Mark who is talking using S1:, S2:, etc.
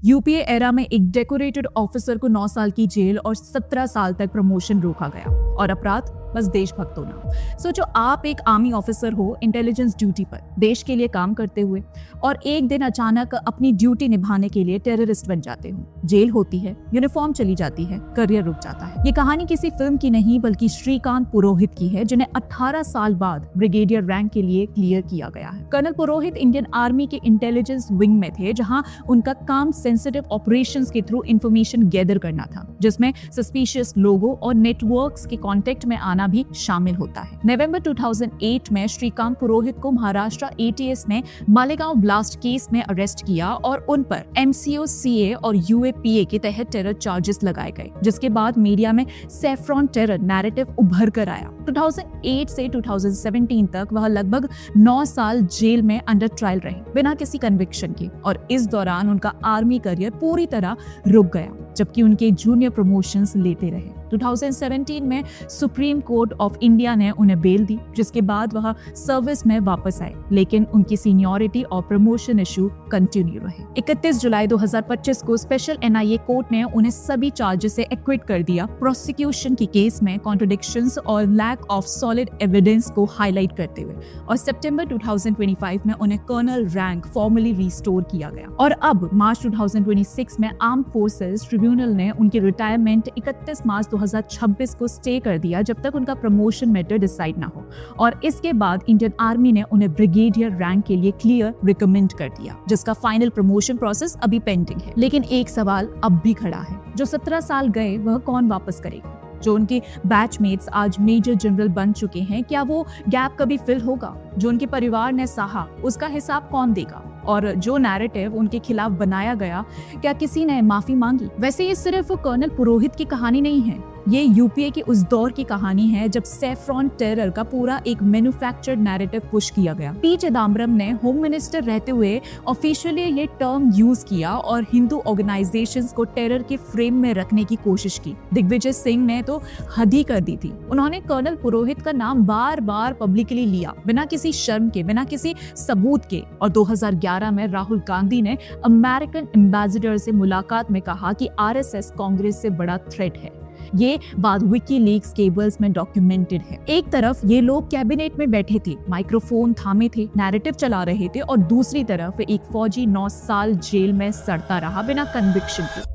S1: UPA era में एक decorated officer को 9 साल की जेल और 17 साल तक प्रमोशन रोका गया और अपराध बस देशभक्त होना। सोचो आप एक आर्मी ऑफिसर हो, इंटेलिजेंस ड्यूटी पर देश के लिए काम करते हुए, और एक दिन अचानक अपनी ड्यूटी निभाने के लिए टेररिस्ट बन जाते हो। जेल होती है, यूनिफॉर्म चली जाती है, करियर रुक जाता है। ये कहानी किसी फिल्म की नहीं बल्कि श्रीकांत पुरोहित की है, जिन्हें 18 साल बाद ब्रिगेडियर रैंक के लिए क्लियर किया गया है। कर्नल पुरोहित इंडियन आर्मी के इंटेलिजेंस विंग में थे, जहां उनका काम सेंसिटिव ऑपरेशंस के थ्रू इंफॉर्मेशन गैदर करना था, जिसमें सस्पिशियस लोगों और नेटवर्क्स के कांटेक्ट में आना भी शामिल होता है। नवंबर 2008 में श्रीकांत पुरोहित को महाराष्ट्र एटीएस ने मालेगांव ब्लास्ट केस में अरेस्ट किया और उन पर MCO CA और UAPA के तहत टेरर चार्जेस लगाए गए, जिसके बाद मीडिया में सैफ्रॉन टेरर नैरेटिव उभर कर आया। 2008 से 2017 तक वह लगभग 9 साल जेल में अंडर ट्रायल रहे बिना किसी कन्विक्शन के, और इस दौरान उनका आर्मी करियर पूरी तरह रुक गया, जबकि उनके जूनियर प्रमोशंस लेते रहे। 2017 में सुप्रीम कोर्ट ऑफ इंडिया ने उन्हें बेल दी, जिसके बाद वह सर्विस में वापस आए, लेकिन उनकी सीनियरिटी और प्रमोशन इशू कंटिन्यू रहे। 31 जुलाई 2025 को स्पेशल NIA कोर्ट ने उन्हें सभी चार्जेस से एक्विट कर दिया, प्रोसिक्यूशन की केस में कॉन्ट्रडिक्शंस और लैक ऑफ सॉलिड एविडेंस को हाईलाइट करते हुए, और सितंबर 2025 में उन्हें कर्नल रैंक फॉर्मली रिस्टोर किया गया। और अब मार्च 2026 में आर्म फोर्सेस ट्रिब्यूनल ने उनकी रिटायरमेंट 31 मार्च 2026 को स्टे कर दिया, जब तक उनका प्रमोशन मैटर डिसाइड ना हो, और इसके बाद इंडियन आर्मी ने उन्हें ब्रिगेडियर रैंक के लिए क्लियर रिकमेंड कर दिया, जिसका फाइनल प्रमोशन प्रोसेस अभी पेंडिंग है। लेकिन एक सवाल अब भी खड़ा है, जो 17 साल गए वह कौन वापस करेगा? जो उनके बैचमेट्स आज मेजर जनरल बन चुके हैं, क्या वो गैप कभी फिल होगा? जो उनके परिवार ने सहा, उसका हिसाब कौन देगा? और जो नैरेटिव उनके खिलाफ बनाया गया, क्या किसी ने माफी मांगी? वैसे ये सिर्फ कर्नल पुरोहित की कहानी नहीं है, ये यूपीए की उस दौर की कहानी है जब सैफ्रॉन टेरर का पूरा एक मैन्युफैक्चर्ड नैरेटिव पुश किया गया। पी चिदम्बरम ने होम मिनिस्टर रहते हुए ऑफिशियली ये टर्म यूज किया और हिंदू ऑर्गेनाइजेशंस को टेरर के फ्रेम में रखने की कोशिश की। दिग्विजय सिंह ने तो हद ही कर दी थी। उन्होंने कर्नल पुरोहित का नाम बार बार पब्लिकली लिया, बिना किसी शर्म के, बिना किसी सबूत के, और 2011 में राहुल गांधी ने अमेरिकन एम्बेसडर से मुलाकात में कहा कि RSS कांग्रेस से बड़ा थ्रेट है। ये बात विकीलीक्स केबल्स में डॉक्यूमेंटेड है। एक तरफ ये लोग कैबिनेट में बैठे थे, माइक्रोफोन थामे थे, नैरेटिव चला रहे थे, और दूसरी तरफ एक फौजी 9 साल जेल में सड़ता रहा बिना कन्विक्शन के।